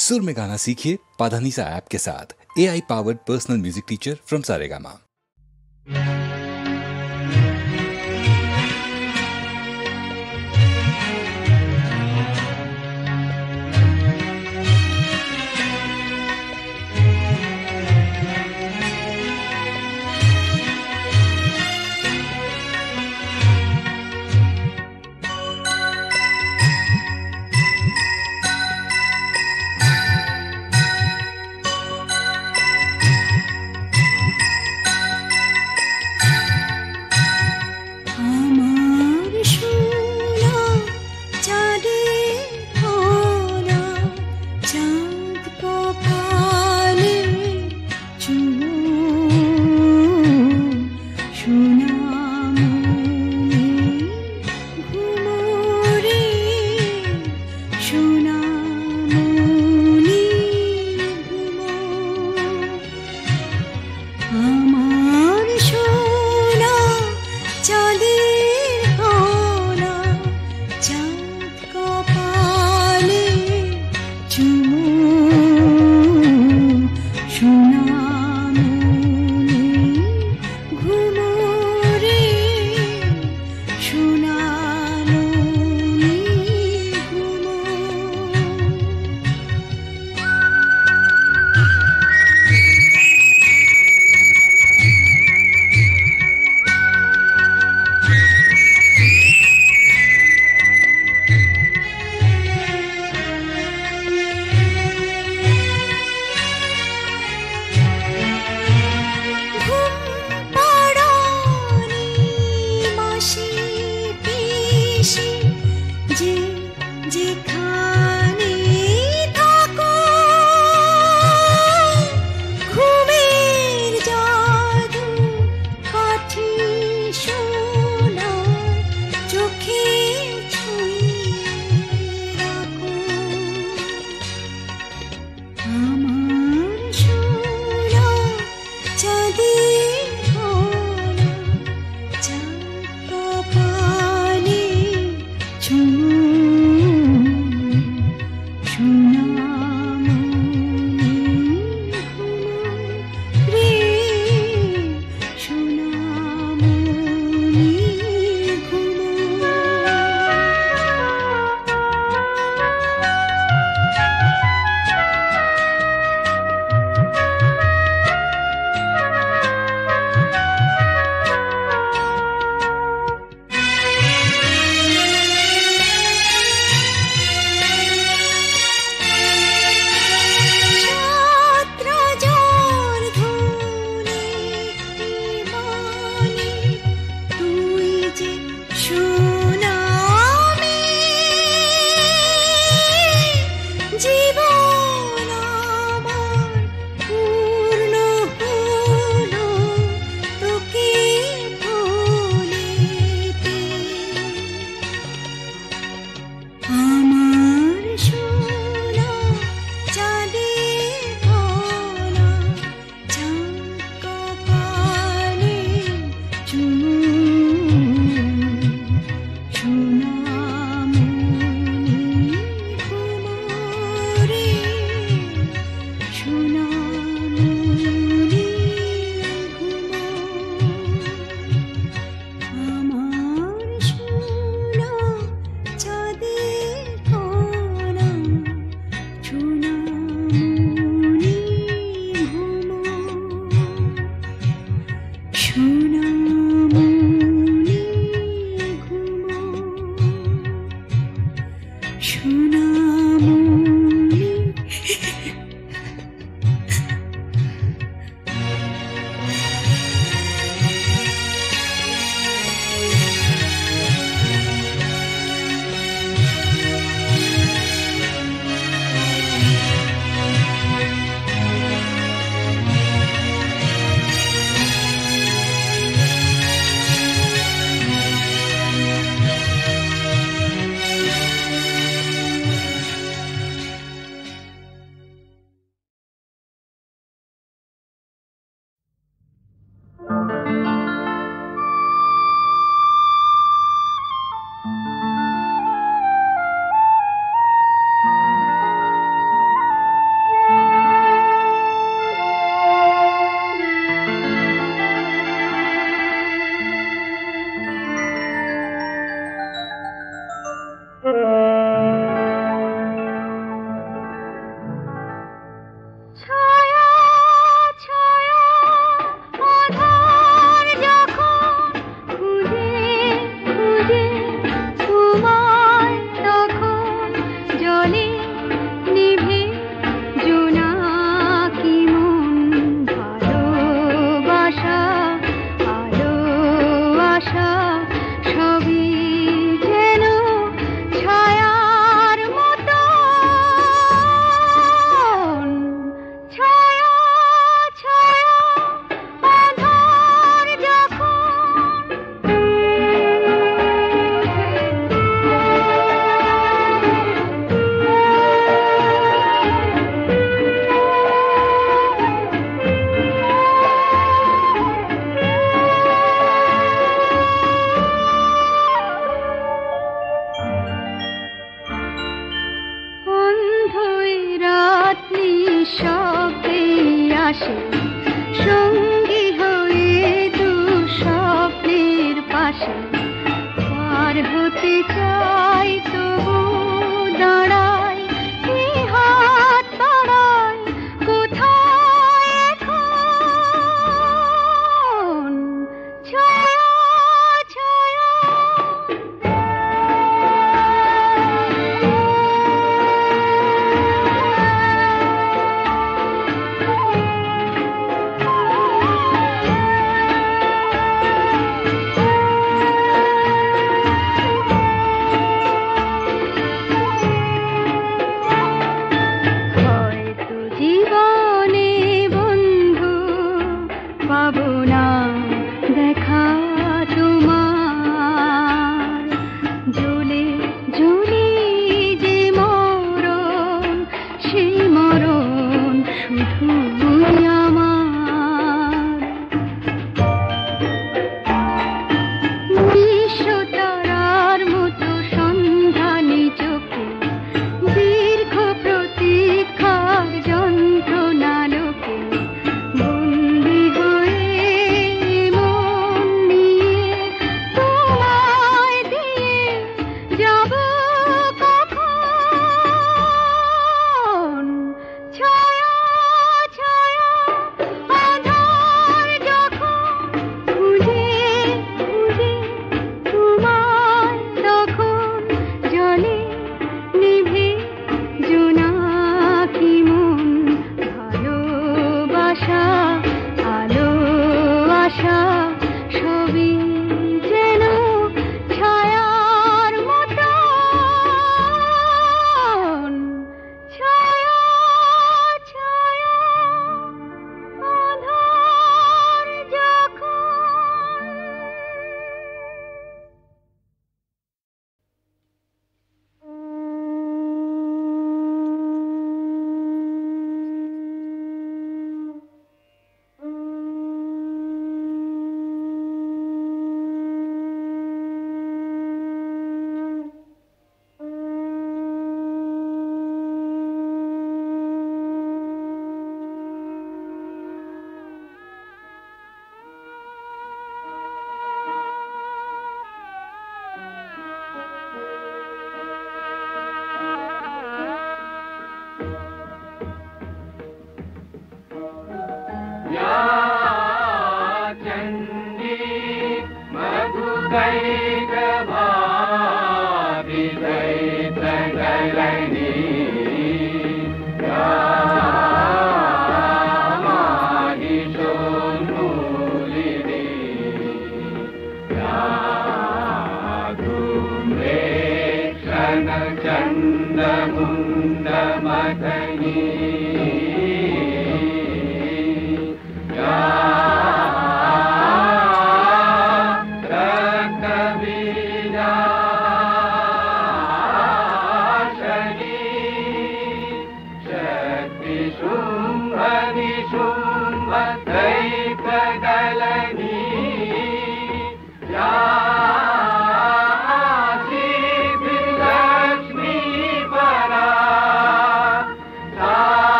सुर में गाना सीखिए पाधानीसा ऐप के साथ। AI powered personal music teacher from Saregama. বন্ধুই রাত নিঃশব্দে আসে সঙ্গী হয়ে দু স্বপ্নের পাশে পার হতে চাই তবু দাঁড়াই হাত বাড়াই কোথায় এখন ছায়া ছায়া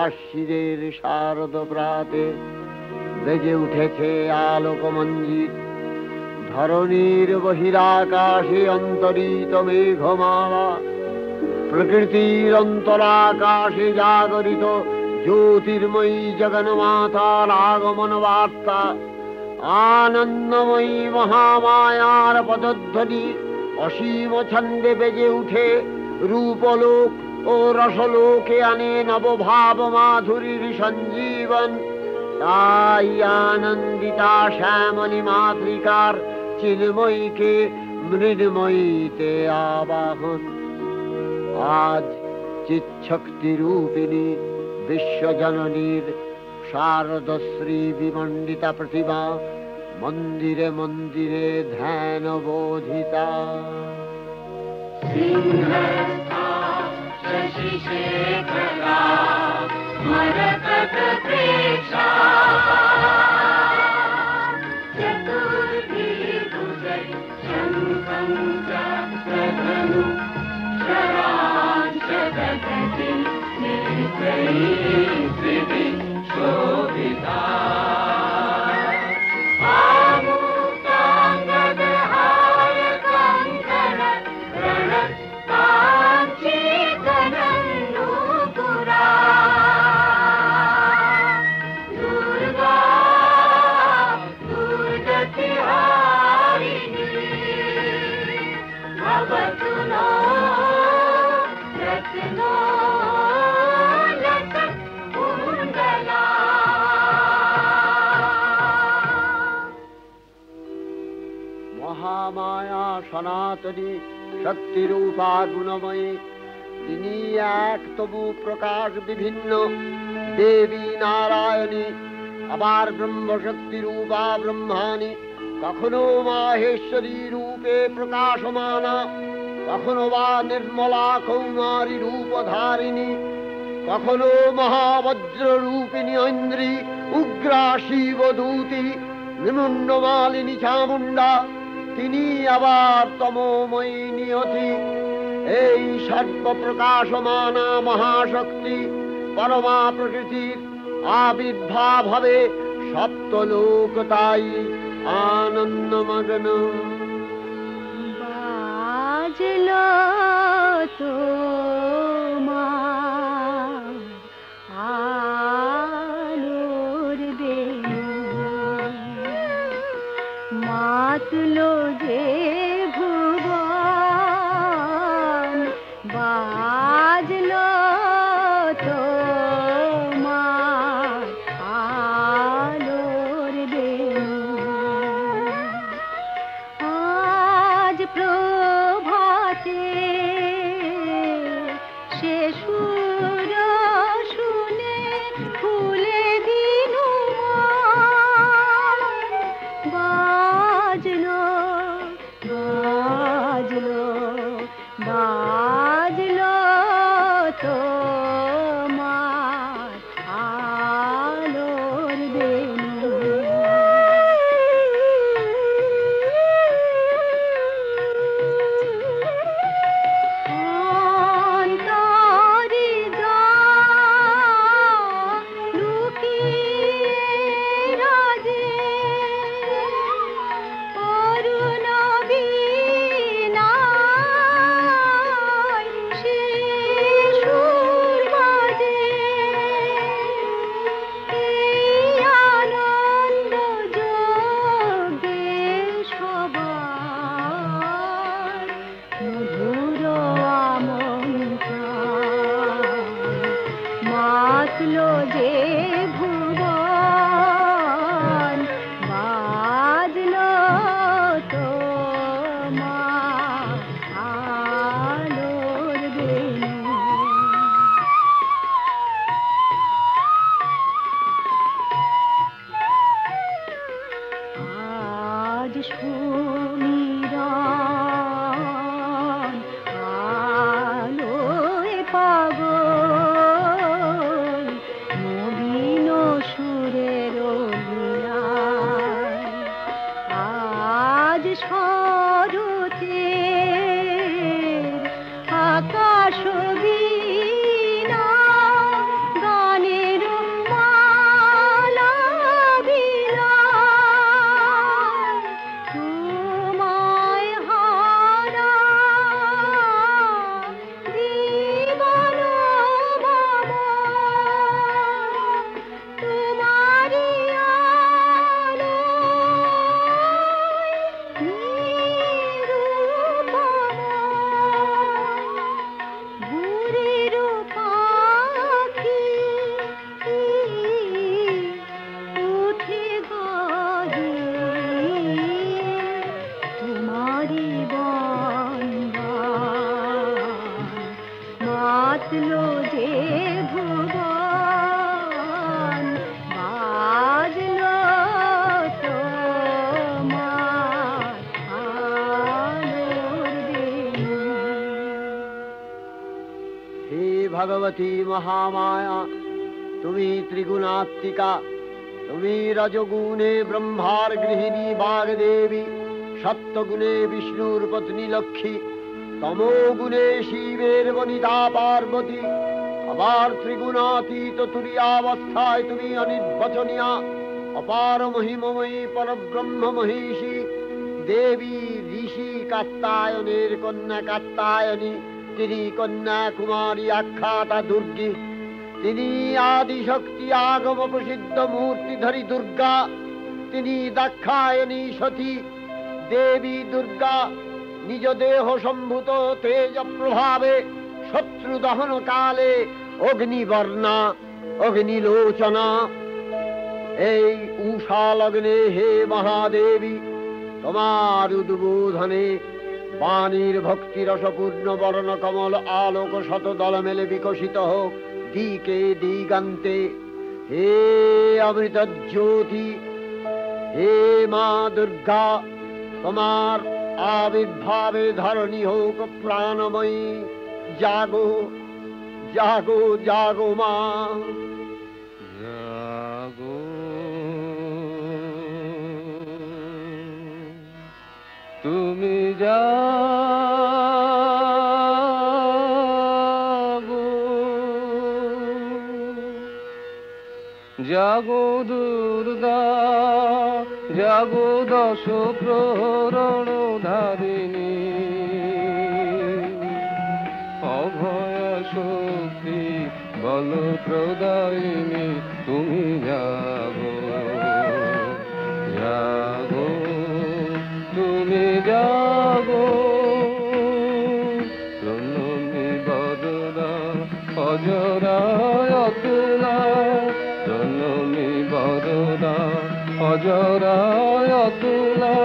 আশ্বিরের শারদ প্রাতে বেজে উঠেছে আলোকমঞ্জিত ধরণীর বহিরাকাশে অন্তরিত মেঘমালা প্রকৃতির অন্তরাকাশে জাগরিত জ্যোতির্ময়ী জগন্মাতার আগমন বার্তা আনন্দময়ী মহামায়ার পদধ্বনি অসীম ছন্দে বেজে উঠে রূপলোক ও রসলোকে আনে নবভাব মাধুরীর সঞ্জীবন। তাই আনন্দিতা শ্যামলী মাতৃকার চিন্ময়ীকে মৃন্ময়ীতে আবাহন। আজ চিৎশক্তি রূপিণী বিশ্বজননীর শারদশ্রী বিমণ্ডিতা প্রতিমা মন্দিরে মন্দিরে ধ্যান বোধিতা। মহামায়া সনাতনী শক্তিরূপা গুণময়ী, তিনি এক তবু প্রকাশ বিভিন্ন দেবী নারায়ণী, আবার ব্রহ্মশক্তি রূপা ব্রহ্মাণী, কখনো মাহেশ্বরী রূপে প্রকাশমানা, কখনো বা নির্মলা কৌমারী রূপধারিণী, কখনো মহাবজ্র রূপিণী ঐন্দ্রী, উগ্রা শিবদূতি, নিমুন্ডমালিনী চামুণ্ডা, তিনি আবার তমোময়ী নিয়তি। এই সর্বপ্রকাশমানা মহাশক্তি পরমা প্রকৃতির আবির্ভাব হবে সপ্তলোক তাই আনন্দমগ্ন। বাজলো তোমার আলোর বেণু, মাতলো যে ভুবন, বাজলো তোমার আলোর বেণু। আজ প্রভাতে সে সুর শুনে ফুলে দিনু মন, বাজলো ভগবতী মহামায়া, তুমি ত্রিগুণাত্মিকা, তুমি রজগুণে ব্রহ্মার গৃহিণী বাগদেবী, সত্যগুণে বিষ্ণুর পত্নী লক্ষ্মী, তমোগুণে শিবের বনিতা পার্বতী, আবার ত্রিগুণাতীত তুরীয়াবস্থায় তুমি অনির্বচনীয়া, অপার মহিমময়ী পরব্রহ্ম মহিষী দেবী, ঋষি কাত্যায়নের কন্যা কাত্যায়নী, তিনি কন্যা কুমারী আখ্যাতা দুর্গী, তিনি আদিশক্তি আগম প্রসিদ্ধ মূর্তিধরী দুর্গা, তিনি দাক্ষায়ণী সতী দেবী দুর্গা, নিজ দেহ সম্ভূত তেজ প্রভাবে শত্রু দহন কালে অগ্নিবর্ণা অগ্নিলোচনা। এই উষা লগ্নে হে মহাদেবী, তোমার উদ্বোধনে বাণীর ভক্তি রসপূর্ণ বর্ণ কমল আলোক শত দল মেলে বিকশিত হোক দিকে দিগান্তে। হে অমৃত জ্যোতি, হে মা দুর্গা, তোমার আবির্ভাবে ধরণী হোক প্রাণময়ী। জাগো জাগো জাগো মা, জাগো তুমি জাগো, জাগো দুর্গা, জাগো দশ প্রহরণ ধারিণী, অভয় শক্তি বল প্রদায়িনী, তুমি জাগো জাগো তুমি জাগো। প্রণমী বদনা অজরায় অতুলা, প্রণমী বদনা অজরায় অতুলা,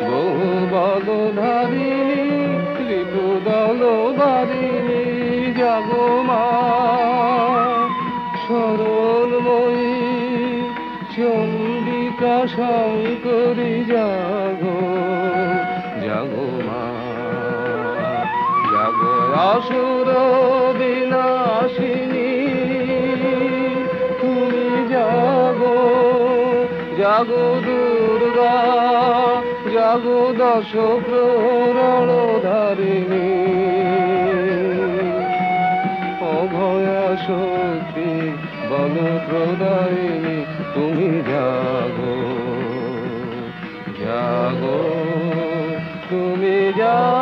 বহু বলধারিণী ত্রিপুদল বারিণী, জাগো মা সরলময়ী চণ্ডিকা শঙ্করী, জাগো জাগো মা, জাগো আসুর বিনাশিনী, তুমি জাগো জাগো দুর্গা, জাগো দশ প্রহরণ ধারিণী, অভয়া শক্তি বল প্রদায়িনী, তুমি জাগো জাগো তুমি জাগো।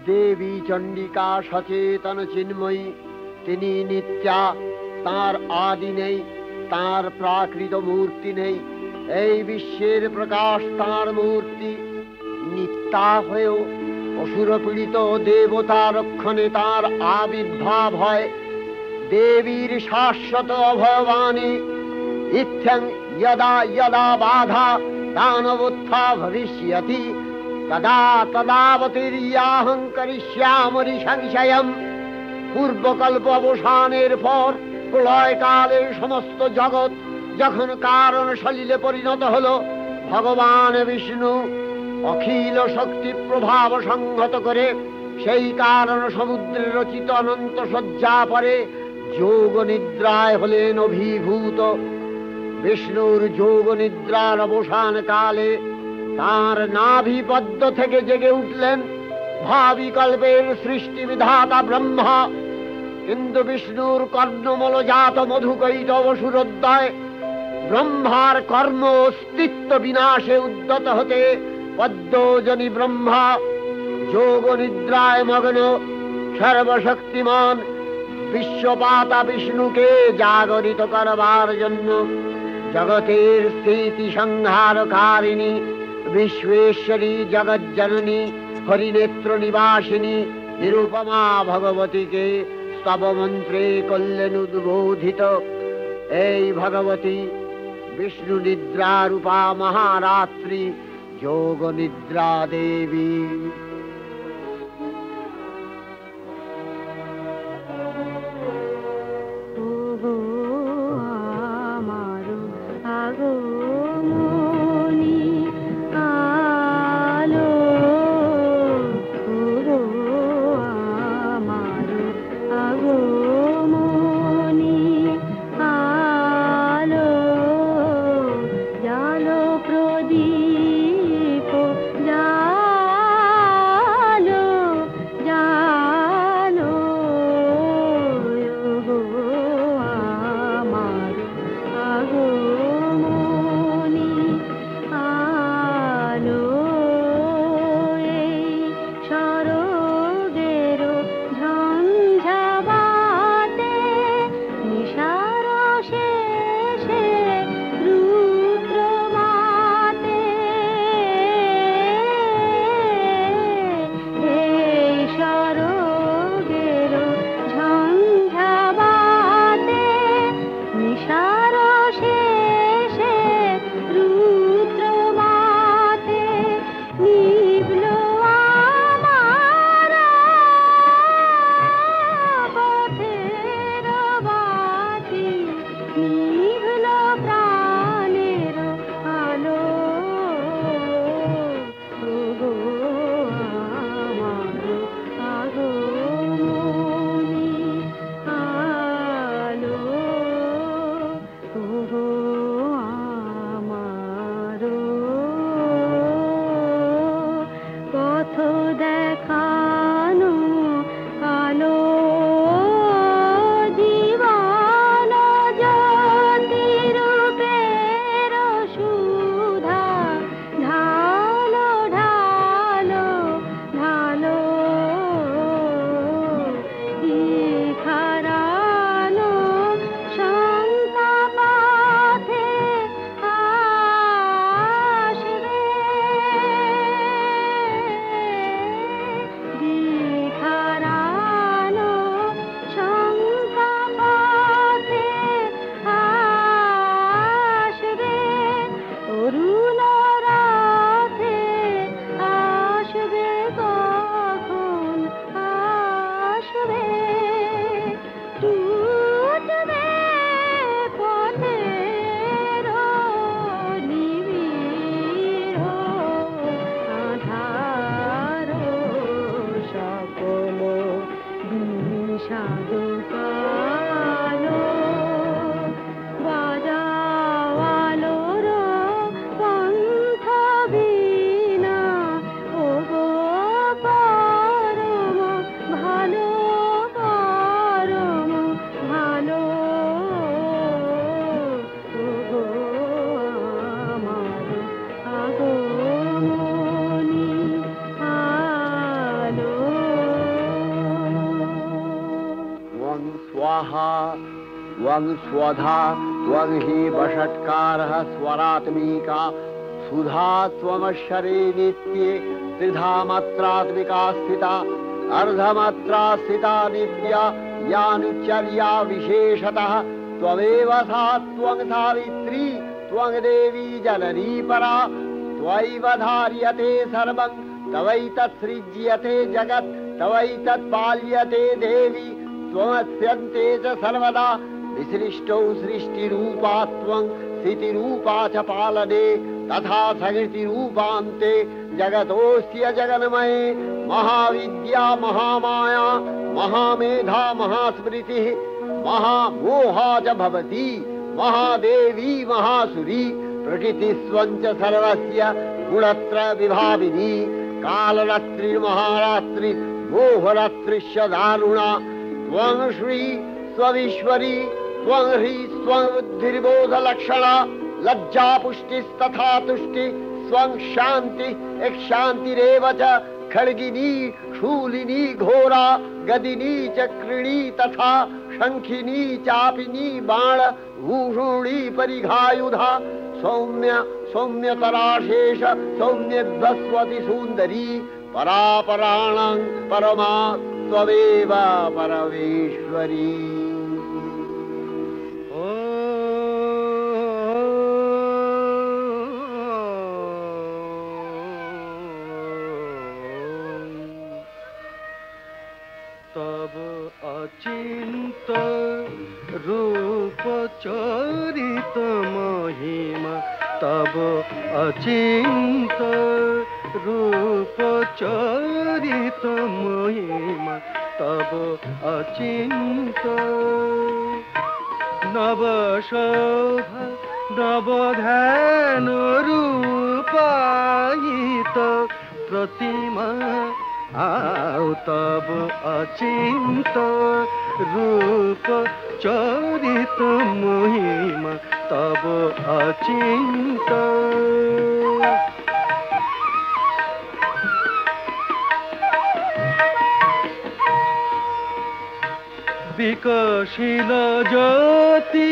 দেবী চণ্ডিকা সচেতন চিন্ময়ী, তিনি নিত্যা, তার আদি নেই, তার প্রাকৃত মূর্তি নেই, এই বিশ্বের প্রকাশ তার মূর্তি। নিত্যা হয়েও অসুর পীড়িত দেবতা রক্ষণে তার আবির্ভাব হয়। দেবীর শাশ্বত অভয়বাণী, ইত্যং যদা যদা বাধা দানবোত্থা ভবিষ্যতি, তদা তদাবতীর্যাহং করিষ্যামি সংশয়ম। পূর্বকল্প অবসানের পর প্রলয়কালে সমস্ত জগৎ যখন কারণ সলিলে পরিণত হলো, ভগবান বিষ্ণু অখিল শক্তি প্রভাব সংহত করে সেই কারণ সমুদ্রে রচিত অনন্ত শয্যা পরে যোগ নিদ্রায় হলেন অভিভূত। বিষ্ণুর যোগ নিদ্রার অবসান কালে তাঁর নাভিপদ্ম থেকে জেগে উঠলেন ভাবি কল্পের সৃষ্টি বিধাতা ব্রহ্মা। কিন্তু বিষ্ণুর কর্ণমলজাত মধুকৈটব সুরোদ্দয় ব্রহ্মার কর্ম অস্তিত্ব বিনাশে উদ্যত হতে পদ্মজনী ব্রহ্মা যোগ নিদ্রায় মগ্ন সর্বশক্তিমান বিশ্বপাতা বিষ্ণুকে জাগরিত করবার জন্য জগতের স্থিতি সংহারকারিণী বিশ্বেশ্বরী জগজ্জননী হরিনেত্র নিবাসিনী নিরুপমা ভগবতীকে স্তব মন্ত্রে করলেন উদ্বোধিত। এই ভগবতী বিষ্ণু নিদ্রা রূপা মহারাত্রি যোগ নিদ্রা দেবী। আলো কালো বাজাওয়ালোর কণ্ঠ বীণা ওগো পরম ভালো পরম ভালো ওগো আমার আগমনী আলো त्वं स्वाहा त्वं स्वधा त्वं हि वषट्कारः स्वरात्मिका सुधा त्वमक्षरे नित्ये त्रिधा मात्रात्मिका स्थिता अर्धमात्रा स्थिता नित्या यानुचर्या विशेषतः त्वमेव सा त्वं सावित्री त्वं देवी जननी परा त्वयैव धार्यते सर्वं तवैतत्सृज्यते जगत् तवैतत्पाल्यते देवी त्वमस्यन्ते च सर्वदा विसृष्टौ सृष्टिरूपा त्वं स्थितिरूपा च पालने तथा सकृतिरूपान्ते जगतोऽस्य जगन्मये महाविद्या महामाया महामेधा महास्मृतिः महामोहा च भवति महादेवी महासुरी प्रकृतिस्त्वं च सर्वस्य गुणत्रय विभाविनी कालरात्रिर्महारात्रि मोहरात्रिश्च दारुणा त्वं श्री स्वविश्वरी त्वं ह्री स्वं बुद्धिर्बोधलक्षणा लज्जा पुष्टिस्तथा तुष्टि स्वं शान्ति एक शान्तिरेव च खड्गिनी शूलिनी घोरा गदिनी चक्रिणी तथा शंखिनी चापिनी बाण भूषुणी परिघायुधा सौम्य सौम्यतराशेष सौम्यध्वस्वति सुन्दरी परापराणां परमा त्वमेव परमेश्वरी तब अचिंत रूप चरित महिमा तब अचिंत रूप चरित महिमा तब अचिंत नव शोभा नव ध्यान रूपायित प्रतिमा आओ तब अचिंत रूप चरित महिमा तब अचिंत विकशिल ज्योति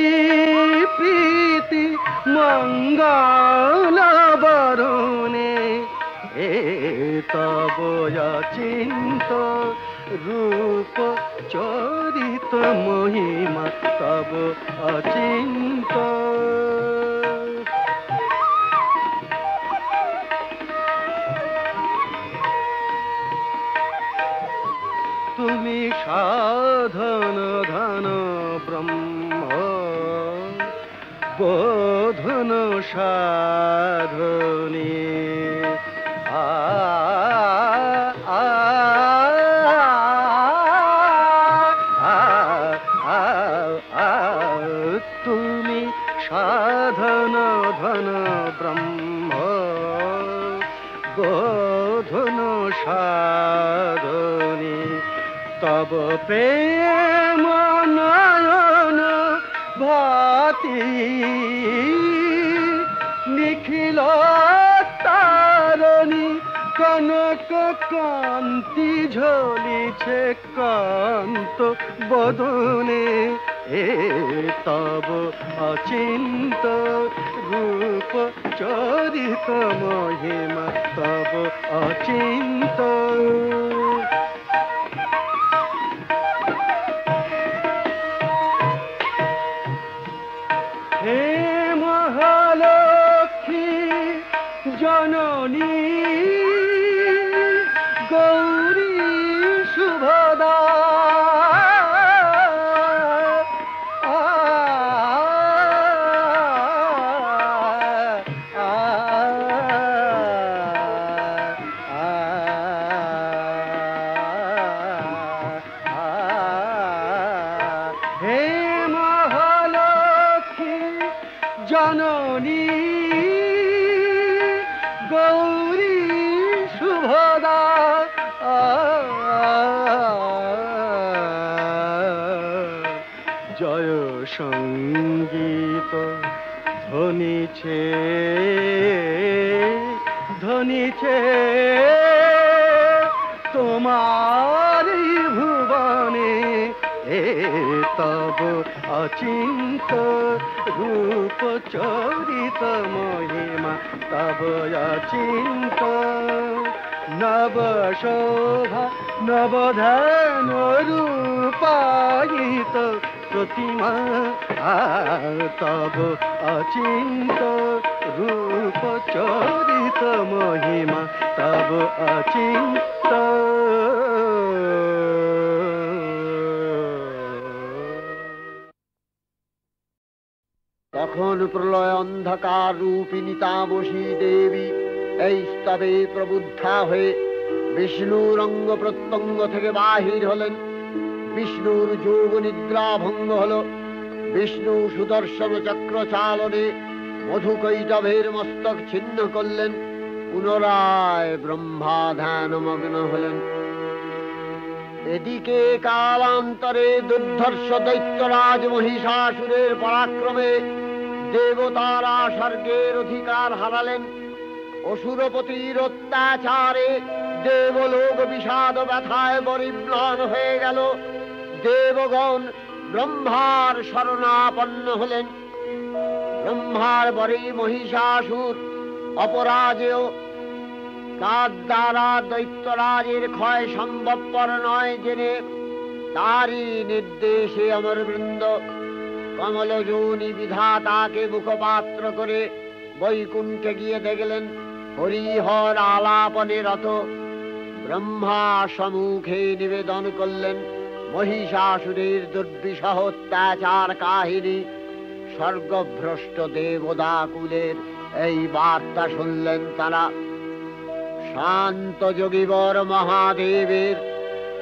प्रीति मंगल बरुणे तब अचिंत रूप चरित महिमा तब अचिंत तुमी साधन धन ब्रह्म बोधन साधने तुमी साधन धन ब्रह्म बोधन साधने तब प्रेम नयन भाति निखिल तारणी कनक कांति झलिছে कांत बदने तब अचिंत रूप चरित महिमा तब अचिंत हे महालक्ष्मी जननी गौरी शुभदा জননী গৌরী শুভদা জয় সঙ্গীত ধ্বনিছে ধ্বনিছে তোমার ভুবনে এ তব অচিন্ত রূপ চরিত মহিমা তব অচিন্ত নব শোভা নবধান রূপায়িত প্রতিমা তব অচিন্ত রূপ চরিত মহিমা তব অচিন্ত তখন প্রলয় অন্ধকার রূপিণী তামসী দেবী এই স্তবে প্রবুদ্ধা হয়ে বিষ্ণুর অঙ্গ প্রত্যঙ্গ থেকে বাহির হলেন। বিষ্ণুর যোগ নিদ্রা ভঙ্গ হল। বিষ্ণু সুদর্শন চক্র চালনে মধুকৈটভের মস্তক ছিন্ন করলেন। পুনরায় ব্রহ্মা ধ্যানমগ্ন হলেন। এদিকে কালান্তরে দুর্ধর্ষ দৈত্যরাজ মহিষাসুরের পরাক্রমে দেবতারা স্বর্গের অধিকার হারালেন। অসুরপতির অত্যাচারে দেবলোক বিষাদ ব্যথায় পরিম্লান হয়ে গেল। দেবগণ ব্রহ্মার শরণাপন্ন হলেন। ব্রহ্মার পরে মহিষাসুর অপরাজেয়, তার দ্বারা দৈত্যরাজের ক্ষয় সম্ভবপর নয় জেনে তারই নির্দেশে অমরবৃন্দ কমলযোনি বিধাতাকে মুখপাত্র করে বৈকুণ্ঠে গিয়ে দেখলেন হরিহর আলাপনে রত। ব্রহ্মা সম্মুখে নিবেদন করলেন মহিষাসুরের দুর্বিষহ অত্যাচার কাহিনী। স্বর্গভ্রষ্ট দেবদাকুলের এই বার্তা শুনলেন তারা। শান্ত যোগীবর মহাদেবের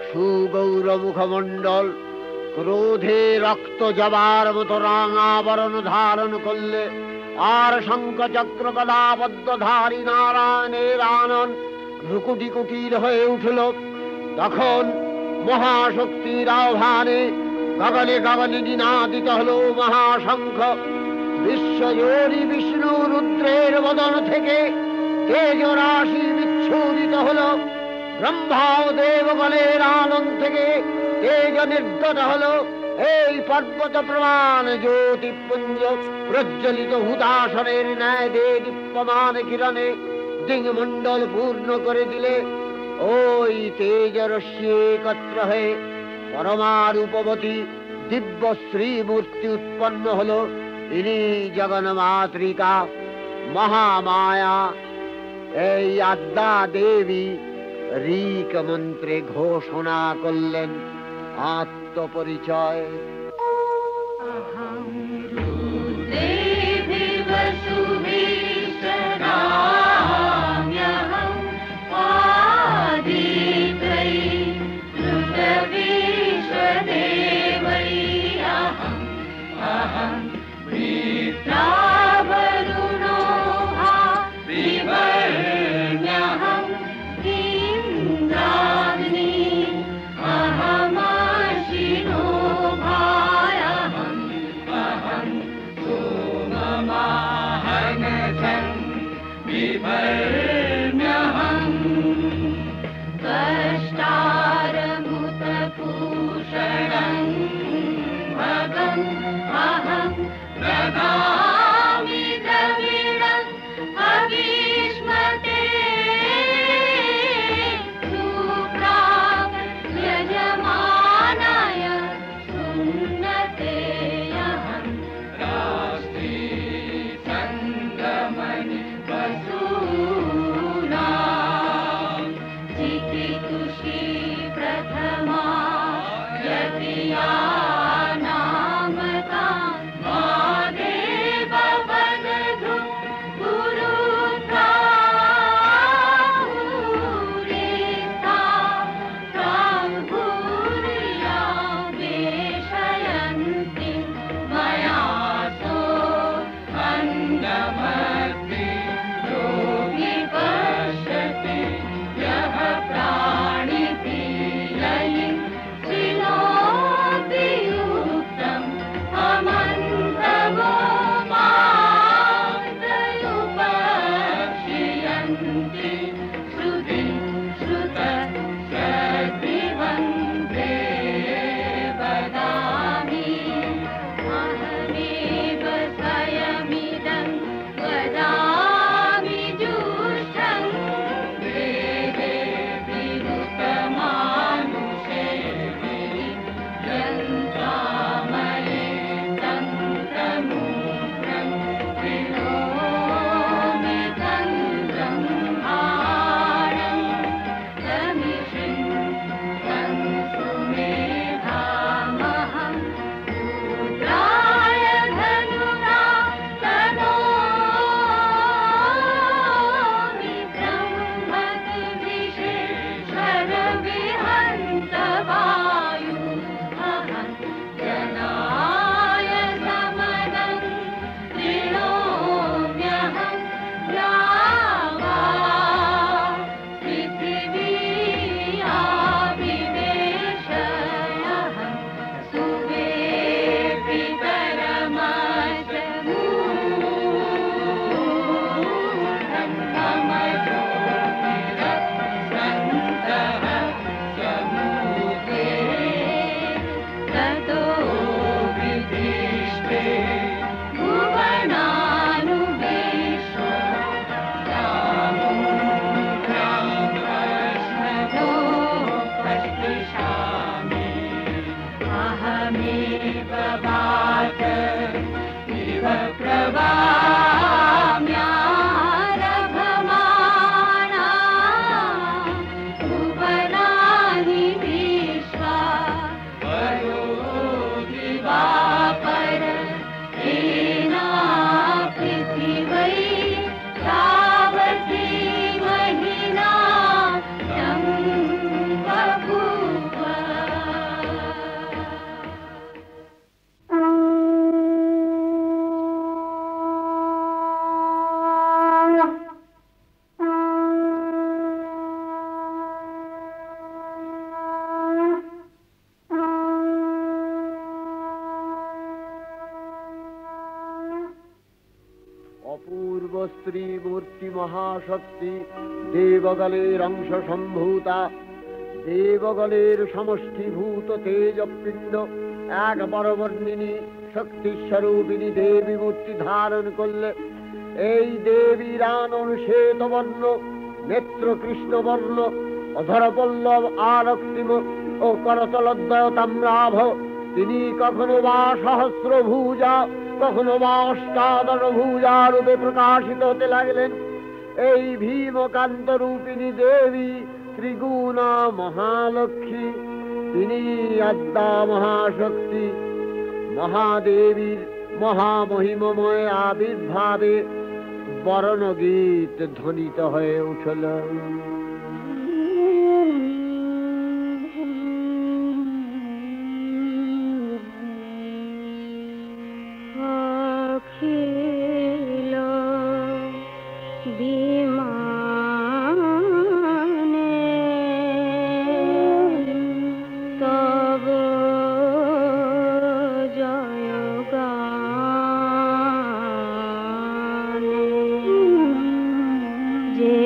সুগৌর মুখমণ্ডল ক্রোধে রক্ত জবার মতো রাঙাবরণ ধারণ করলে, আর শঙ্খ চক্র গদাবদ্ধধারী নারায়ণের আনন ভ্রুকুটি কুটির হয়ে উঠল। তখন মহাশক্তির আহ্বানে গগনে গগনে নিনাদিত হল মহাশঙ্খ। বিশ্বজোরী বিষ্ণু রুদ্রের বদন থেকে তেজ রাশি বিচ্ছুরিত হল। ব্রহ্মা ও দেবগণের আনন্দ থেকে তেজ নির্গত হল। এই পর্বত প্রমাণ জ্যোতিপুঞ্জ প্রজ্বলিত হুদাসনের ন্যায় দীপ্যমান কিরণে দিংমণ্ডল পূর্ণ করে দিলে ওই তেজ রশ্মি একত্র হয়ে পরমারূপবতী দিব্য শ্রীমূর্তি উৎপন্ন হল। ইনি জগন্মাতৃকা মহামায়া। এই আদ্যা দেবী ঋক মন্ত্রে ঘোষণা করলেন আত্মপরিচয়। অপূর্ব স্ত্রী মূর্তি মহাশক্তি, দেবগলের অংশ সম্ভূতা, দেবগলের সমষ্টিভূত তেজপিণ্ড, এক বরবর্ণিনী শক্তিস্বরূপিণী দেবী মূর্তি ধারণ করলে এই দেবীর আনন শ্বেতবর্ণ, নেত্র কৃষ্ণবর্ণ, অধরপল্লব আরক্তিম ও করতলদ্বয় তাম্রাভ। তিনি কখনো বা সহস্রভুজা, কখনো বা অষ্টাদশ ভুজা রূপে প্রকাশিত হতে লাগলেন। এই ভীমকান্ত রূপিণী দেবী ত্রিগুণা মহালক্ষ্মী, তিনি আদ্যা মহাশক্তি। মহাদেবীর মহামহিমময় আবির্ভাবে বরণগীত ধ্বনিত হয়ে উঠল। অখিল বিমানে তব জয়গানে যে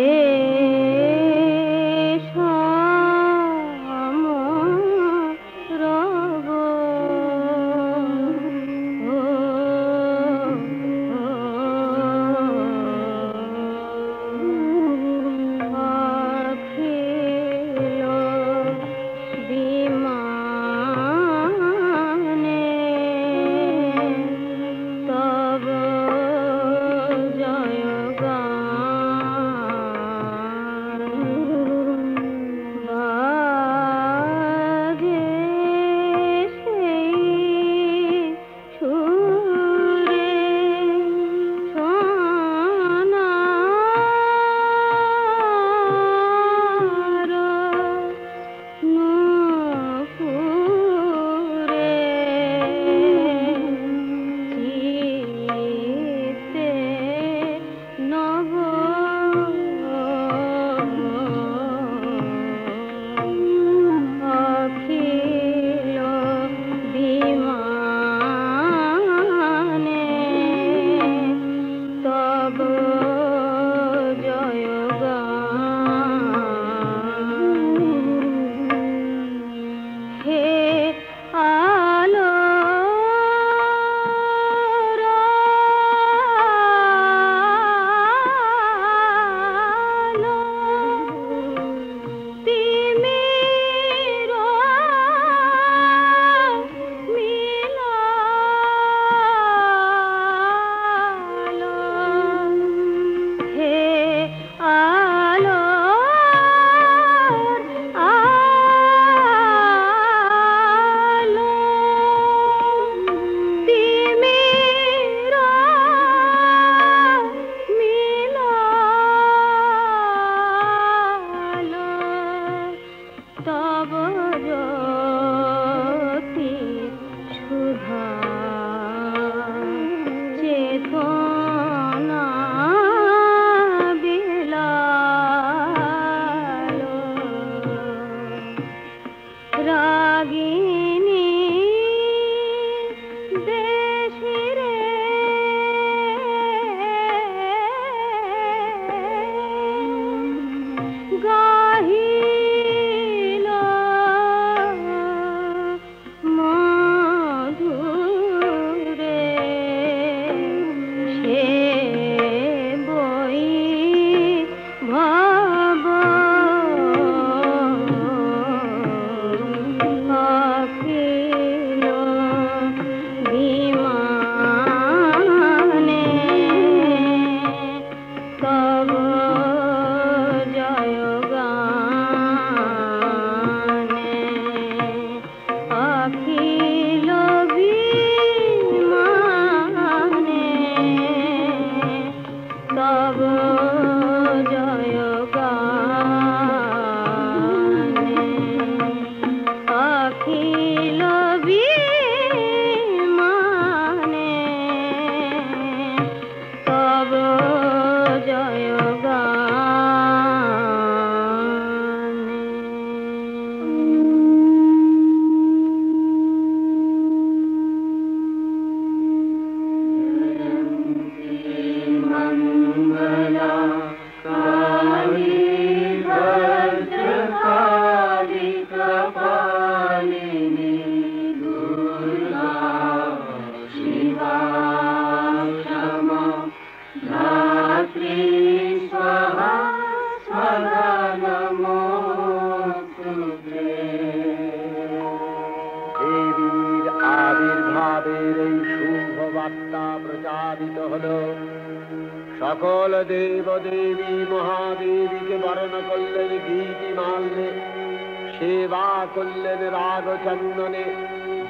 আবির্ভাবের এই শুভ বার্তা প্রচারিত হলো। সকল দেব দেবী মহাদেবীকে বরণ করলেন গীতিমাল্যে, সেবা করলেন রাগ চন্দনে।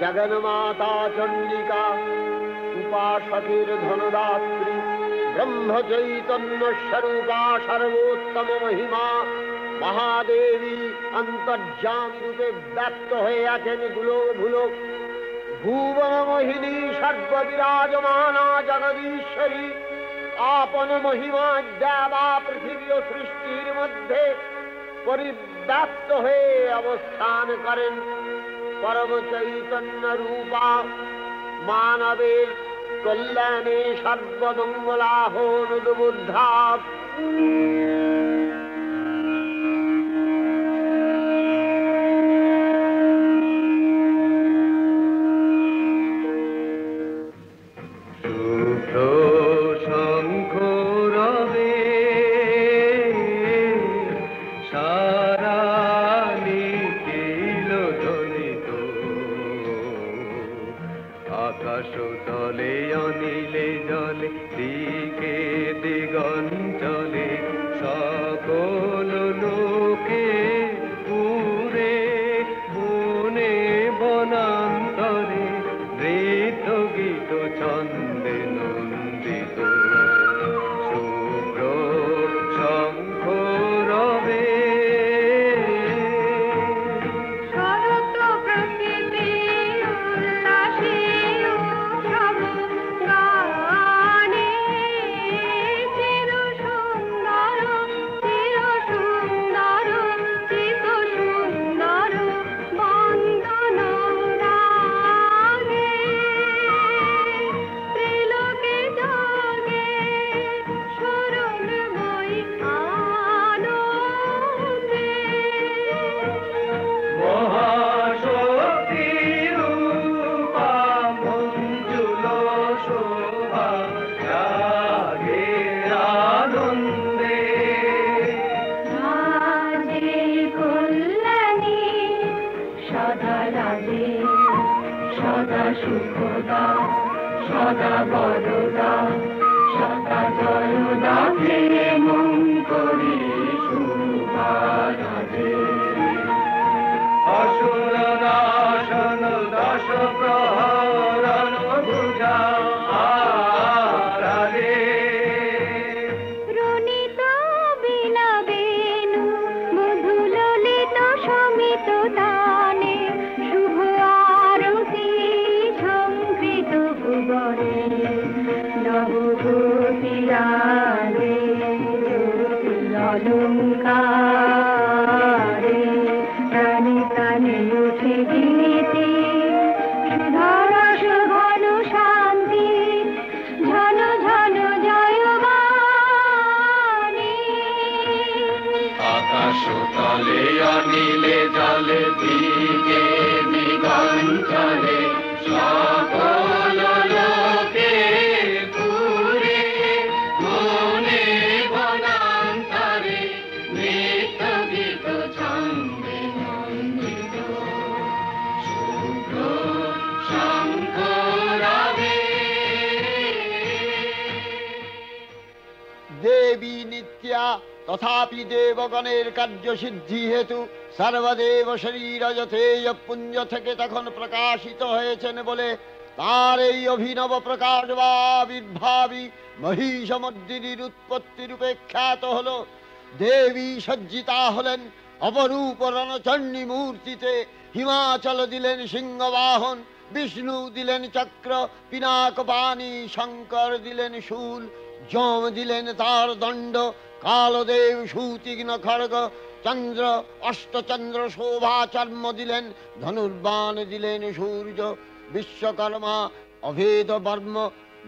জগন্মাতা চণ্ডিকা, উপাসকের ধনদাত্রী, ব্রহ্ম চৈতন্য স্বরূপা, সর্বোত্তম মহিমা মহাদেবী অন্তর্যামী রূপে ব্যক্ত হয়ে আছেন দুলোক ভুলোক। ভুবন মোহিনী সর্ববিরাজমানা জগদীশ্বরী আপন মহিমা দেবা পৃথিবী ও সৃষ্টির মধ্যে পরিব্যাপ্ত হয়ে অবস্থান করেন। পরম চৈতন্য রূপা মানবের কল্যাণে সর্বমঙ্গলাহনুদ্বুদ্ধা। দেবী নিত্যা তথাপি দেবগণের কার্যসিদ্ধি হেতু সর্বদেব শরীর যথেয় পুঞ্জ থেকে তখন প্রকাশিত হয়েছেন বলে তার এই অভিনব প্রকাশ বা আবির্ভাবী মহিষমর্দিনীর উৎপত্তি রূপে খ্যাত হল। দেবী সজ্জিতা হলেন অপরূপ রণচণ্ডী মূর্তিতে। হিমাচল দিলেন সিংহবাহন, বিষ্ণু দিলেন চক্র, পিনাক পানি, শঙ্কর দিলেন শূল, যম দিলেন তার দণ্ড, কালদেব সুতীক্ষ্ণ খড়গ, চন্দ্র অষ্টচন্দ্র শোভা চর্ম দিলেন, ধনুর্বাণ দিলেন সূর্য, বিশ্বকর্মা অভেদ বর্ম,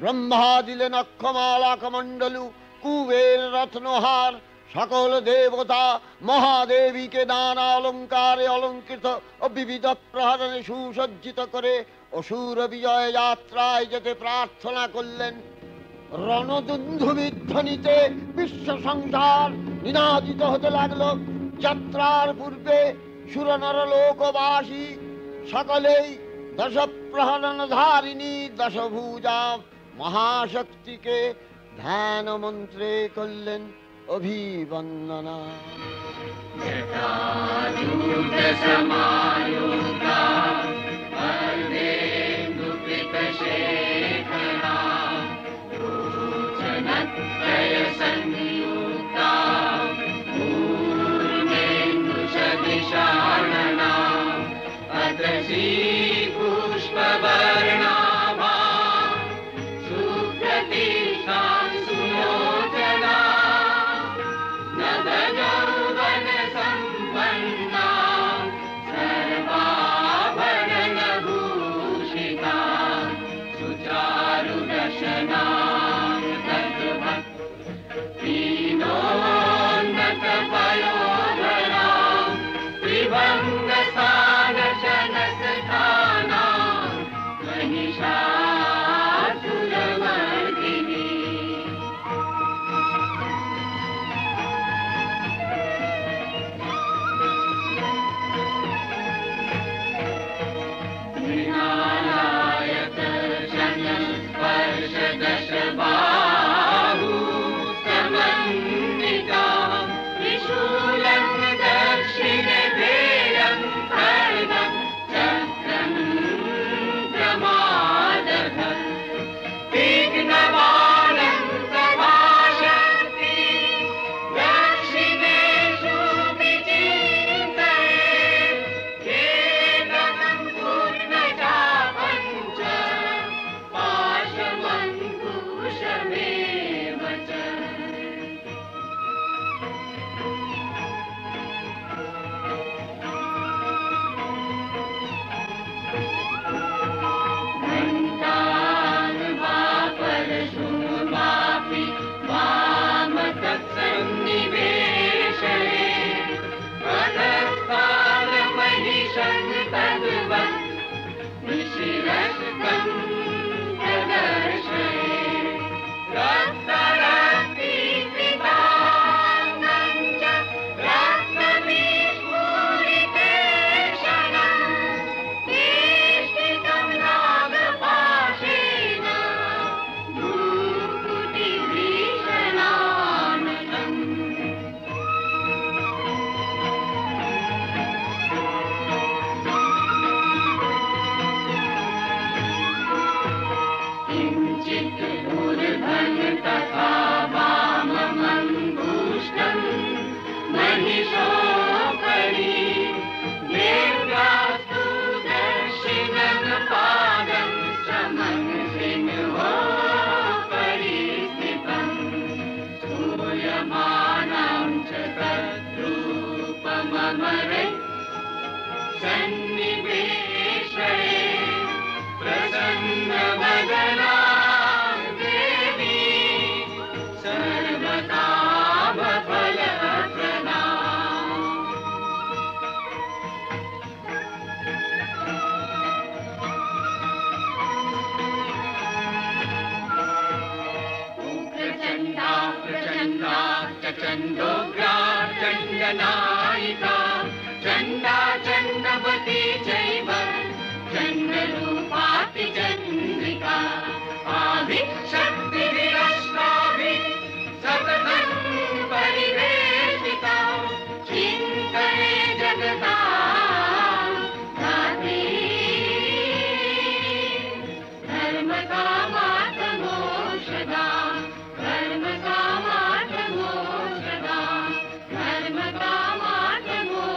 ব্রহ্মা দিলেন অক্ষমালা কমণ্ডলু, কুবের রত্নহার। সকল দেবতা মহাদেবীকে নানা অলঙ্কারে অলঙ্কৃত ও বিবিধ প্রহরণে সুসজ্জিত করে অসুর বিজয় যাত্রায় যেতে প্রার্থনা করলেন। রণদুন্ধুবির ধ্বনিতে বিশ্ব সংসার নিনাদিত হতে লাগলো। যাত্রার পূর্বে সুরনর লোকবাসী সকলেই दश प्रहरण धारिणी दशभुजा महाशक्ति के ध्यान मंत्रे करलें अभिवंदना। चंडोग्रा चंडनायिका चंडा चंडवती चैव चंडरूपाति चंद्रिका आविशक्तिरष्टाभि सततं परिवेशिता चिन्तये जगता धात्री धर्मकामार्थमोक्षदा धर्मकामार्थमोक्षदा धर्मकामार्थमोक्षदा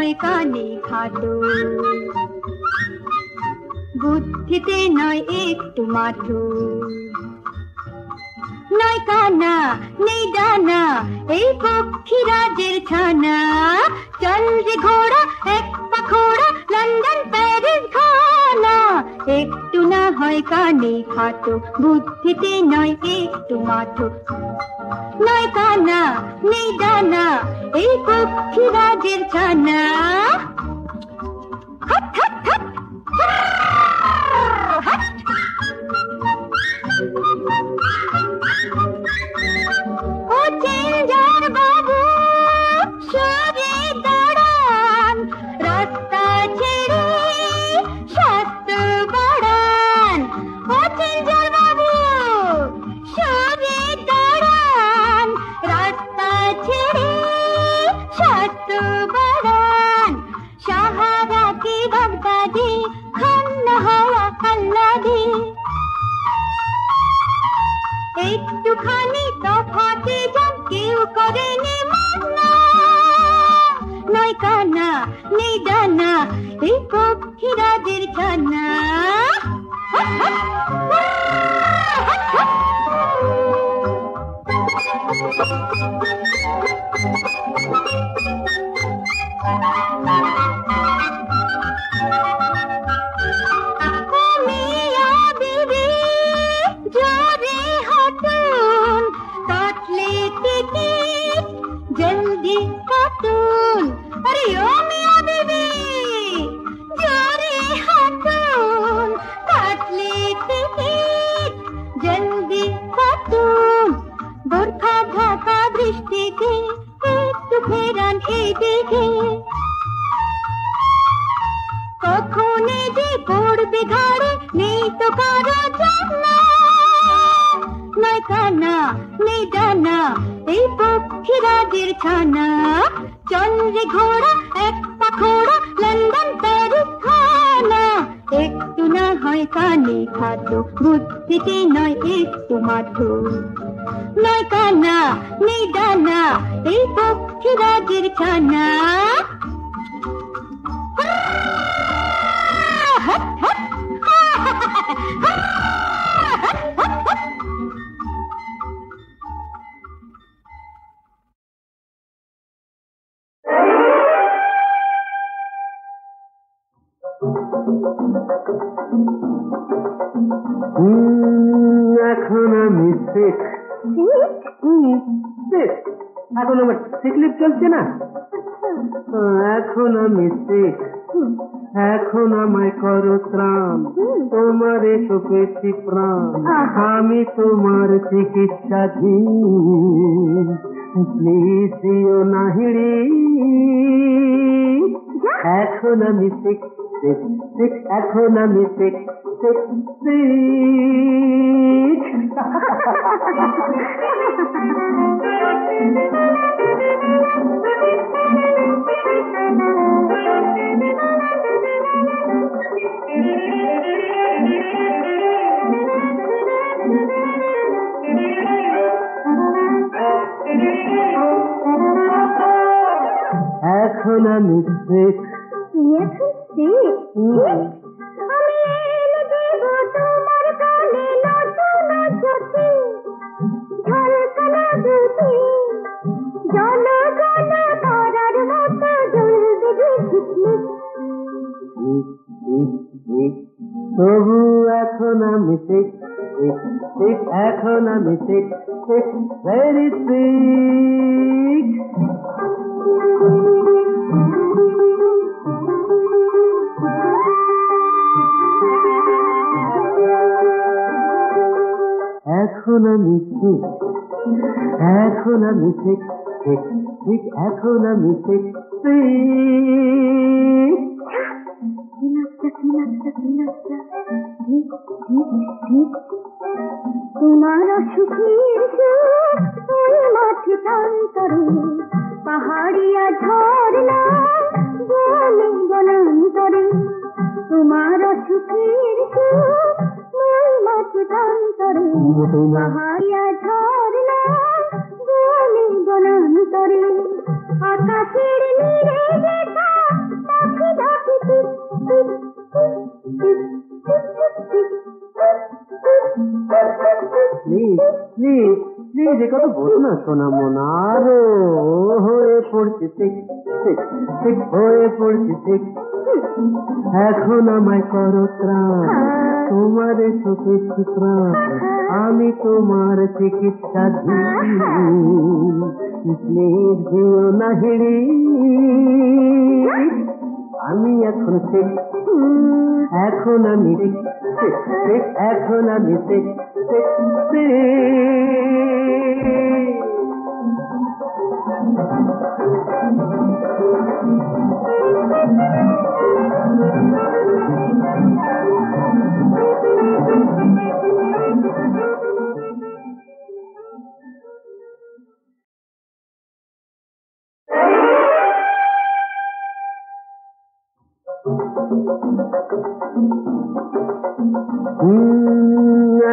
হয় কানে খাটো, বুদ্ধিতে নয় একটু মাঠো। নয় কানা নেই ডানা এই পক্ষীরাজের ছানা, চল রে ঘোড়া এক পাখোড়া লন্ডন প্যারিস ঘানা। একটু না হয় কানে খাটো, বুদ্ধিতে নয় একটু মাঠো। নয় কানা নেই ডানা এই পক্ষীরাজের ছানা। হাট হাট হাট হাট। ও চেঞ্জার বাবু সরে দাঁড়ান, রাস্তা ছেড়ে সত্য বাড়ান। ও চেঞ্জার বাবু সরে দাঁড়ান, রাস্তা ছেড়ে সত্য বাড়ান। সাহারা কি বাগদাদি খান্না হওয়া আল্লাদি, একটুখানি তফাতে যান কেউ করেনি মানা। নয় কানা নেই ডানা এই পক্ষীরাজের ছানা। जल्दी काटून, अरे ओ मियां बीबी जोरे हाथून, काट ले टिकट जल्दी काटून। बरखा ढाका दृष्टि के একটু ফেরান এদিকে, কখনে যে পড়বে ঘাড়ে নেই তো কারো জানা। নয় কানা নেই ডানা এই পক্ষীরাজের ছানা, চল রে ঘোড়া এক পাখোড়া লন্ডন প্যারিস ঘানা। একটু না হয় কানে খাটো, বুদ্ধিতে নয় একটু মাঠো। নয় কানা নেই ডানা এই পক্ষীরাজের ছানা। এখন আমি শেখ, এখন আমার সিকলিপ চলছে না। এখন আমি শেখ, এখন আমায় করো ত্রাণ, তোমার এসো পেয়েছি প্রাণ, আমি তোমার চিকিৎসাধীন। প্লিজ দিও না হিড়ি, এখন আমি শেখ শেখ শেখ, এখন আমি শেখ শেখ শেখ। এখন আমি শেখ, এখন শেখ, আমি এনে দেব তোমার কানে নতুন জ্যোতি, ঝলকানো দুটি জল জল তারার মতো জ্বলবে ঝিকমিক। তবু এখন আমি শেখ শেখ, এখন আমি শেখ শেখ ভেরি শেখ। এখন আমি শেখ, এখন আমি শেখ শেখ শেখ, এখন আমি শেখ শেখ। তোমার সুখের মাঠে প্রান্তরে পাহাড়িয়া ঝর্ণা বনে বনান্তরে। তোমার সুখের মাঠে প্রান্তরে পাহাড়িয়া ঝর্ণা বনে বনান্তরে। আকাশের নীরে দেখা কথা বলো না সোনা মনা, আরো হয়ে পড়ছি ঠিক ঠিক ঠিক হয়ে পড়ছি ঠিক। এখন আমায় করো ত্রাণ, তোমারে সুখেছি প্রাণ, আমি তোমার চিকিৎসাধীন। স্নেহ দিও না হিড়ি, আমি এখন ঠিক, এখন আমি ঠিক ঠিক ঠিক, এখন আমি ঠিক ঠিক ঠিক।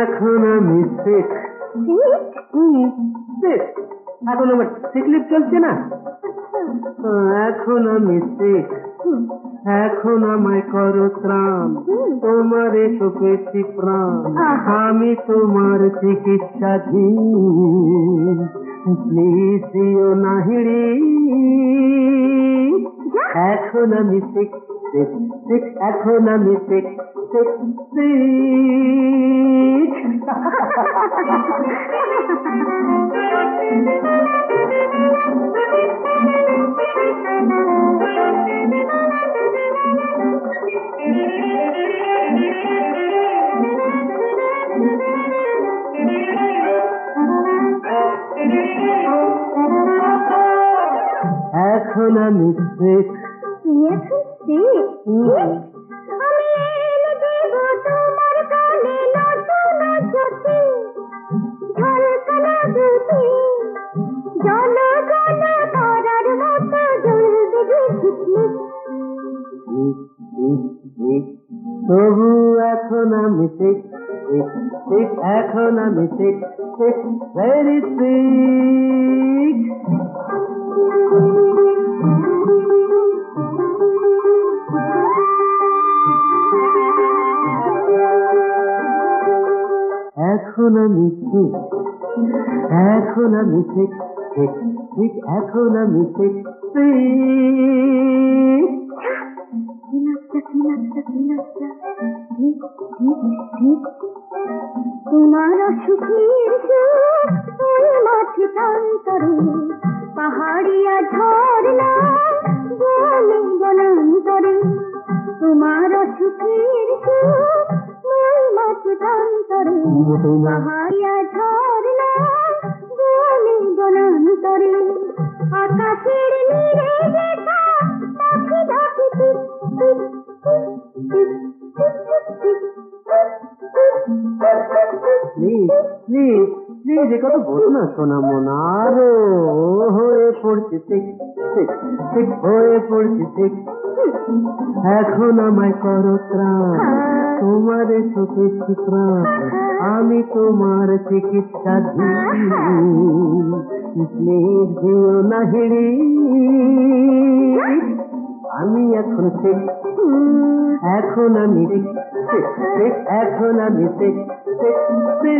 এখন আমি ঠিক, এখন আমার সিকলিপ চলছে না, এখন আমি ঠিক, এখন আমায় করো ত্রাণ, তোমারে সুখেছি প্রাণ, আমি তোমার চিকিৎসাধীন। প্লিজ দিও না হিড়ি, এখন আমি ঠিক ঠিক ঠিক, এখন আমি ঠিক ঠিক ঠিক। এখন আমি ঠিক, আমি এনে দেব তোমার কানে নতুন জ্যোতি, ঝলকানো দুটি জল জল তারার মতো জ্বলবে ঝিকমিক। তবু এখন আমি ঠিক ঠিক ঠিক, এখন আমি ঠিক ঠিক ভেরি ঠিক। এখন আমি ঠিক, এখন আমি ঠিক ঠিক ঠিক, এখন আমি ঠিক ঠিক। তোমার সুখের সুখ ওই মাঠে প্রান্তরে, পাহাড়িয়া ঝর্ণা বনে বনান্তরে। তোমার সুখের সুখ ওই মাঠে প্রান্তরে, পাহাড়িয়া ঝর্ণা বনে বনান্তরে। আকাশের নীরে দেখা পাখি ডাকে টিপ টিপ টিপ টিপ টিপ। প্লিজ প্লিজ প্লিজ এ কথা বলো না সোনা মনা, আরো হয়ে পড়ছি ঠিক ঠিক ঠিক হয়ে পড়ছি ঠিক। এখন আমায় করো ত্রাণ, তোমারে সুখেছি প্রাণ, আমি তোমার চিকিৎসাধীন। প্লিজ দিও না হিড়ি, আমি এখন ঠিক, এখন আমি ঠিক ঠিক ঠিক, এখন আমি ঠিক ঠিক ঠিক।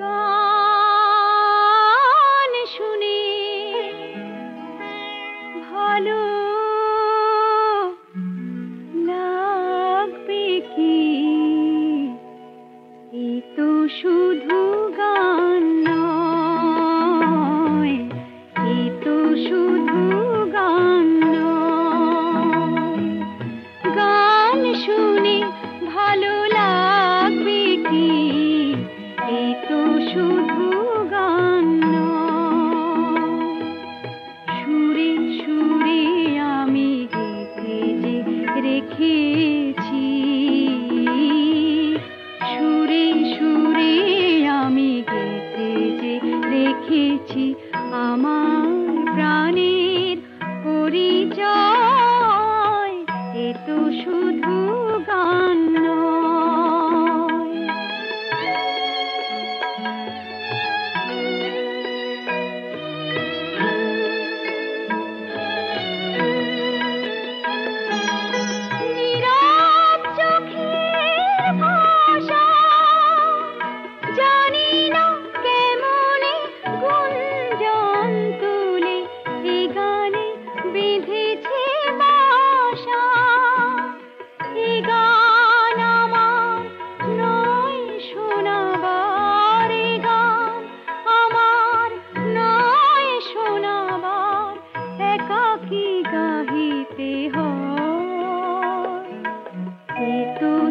গান শুনে ভালো লাগবে কি, এই তো শুধু গান নয়, এই তো শুধু গান নয়। গান শুনে ভালো লাগবে কি,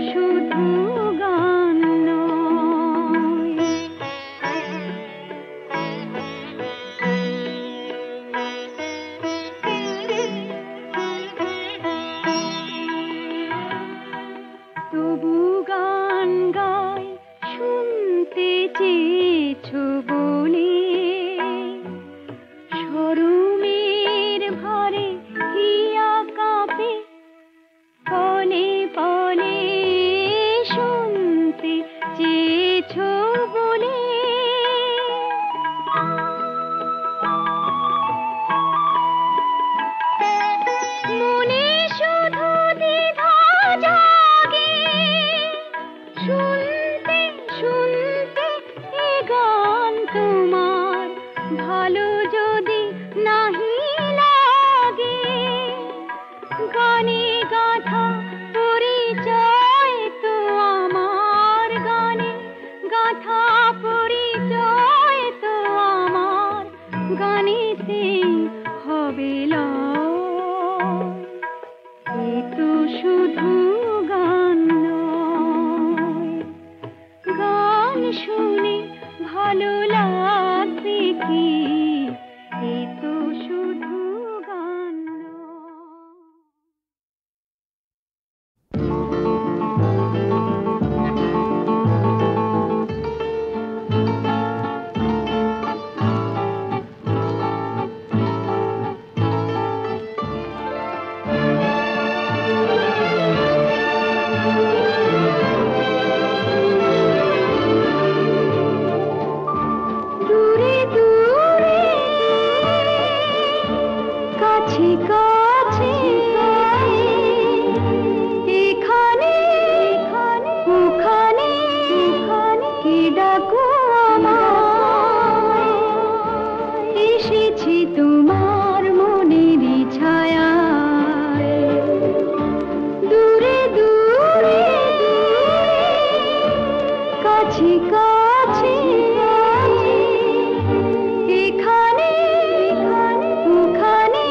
শুধু গান নয়। তবু গান গাই শুনতে চেয়েছো বলে, শরমের ভারে হিয়া কাঁপে পলে পলে, শুনতে চেয়েছো বলে। মনে শুধু দ্বিধা জাগে, শুনতে শুনতে এ গান তোমার ভালো যদি নাহি লাগে। গানে গাথা পরিচয় তো আমার, গানে গাথা পরিচয় তো আমার, গানেতে হবে লয়। এ তো শুধু গান নয়, গান শুনে ভালো লাগবে কি, এ তো শুধু গান নয়। দূরে দূরে কাছে কাছে, এখানে ওখানে কি ডাকো আমায়। এসেছি তোমার মনের ছায়ায়। দূরে দূরে কাছে কাছে, এখানে ওখানে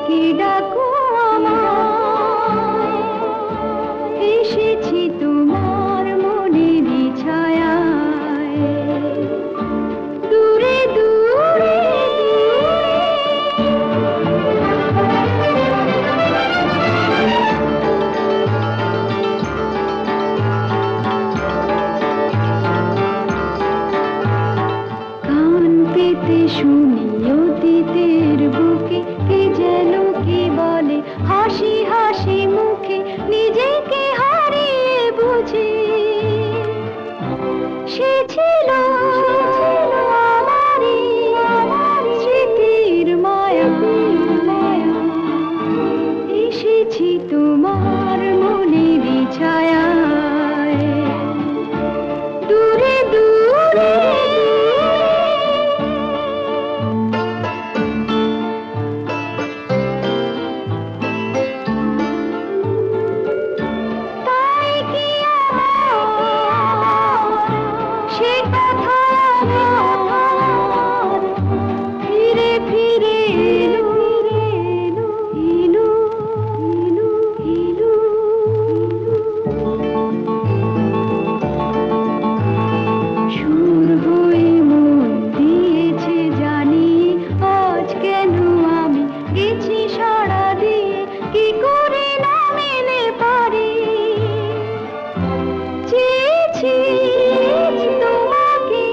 কি ডাকো আমায়। এসেছি তোমার মনের ছায়ায়। দূরে দূরে কান পেতে শুনি অতীতের বুকে, কে যেন কি বলে হাসি হাসি মুখে, নিজেকে হারিয়ে বুঝি। সে ছিল আমারই স্মৃতির মায়া। এসেছি তোমার মনের ছায়ায়। দূরে দূরে তাই কি আমার সে কথা আমার ফিরে ফিরে এলো এলো এলো এলো। সুর হয়ে মন দিয়েছে জানি, আজ কেন আমি গেছি সাড়া দিয়ে, কি করে না মেলে পারি। চেয়েছি তোমাকে,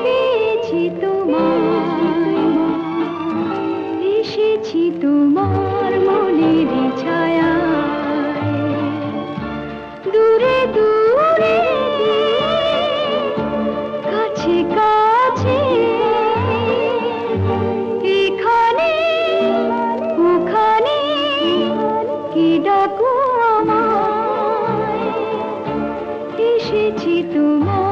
পেয়েছি তোমায়। এসেছি তোমার মনের ছায়ায়। দূরে দূরে কাছে কাছে, এখানে ওখানে কি ডাকো আমায়। এসেছি তোমার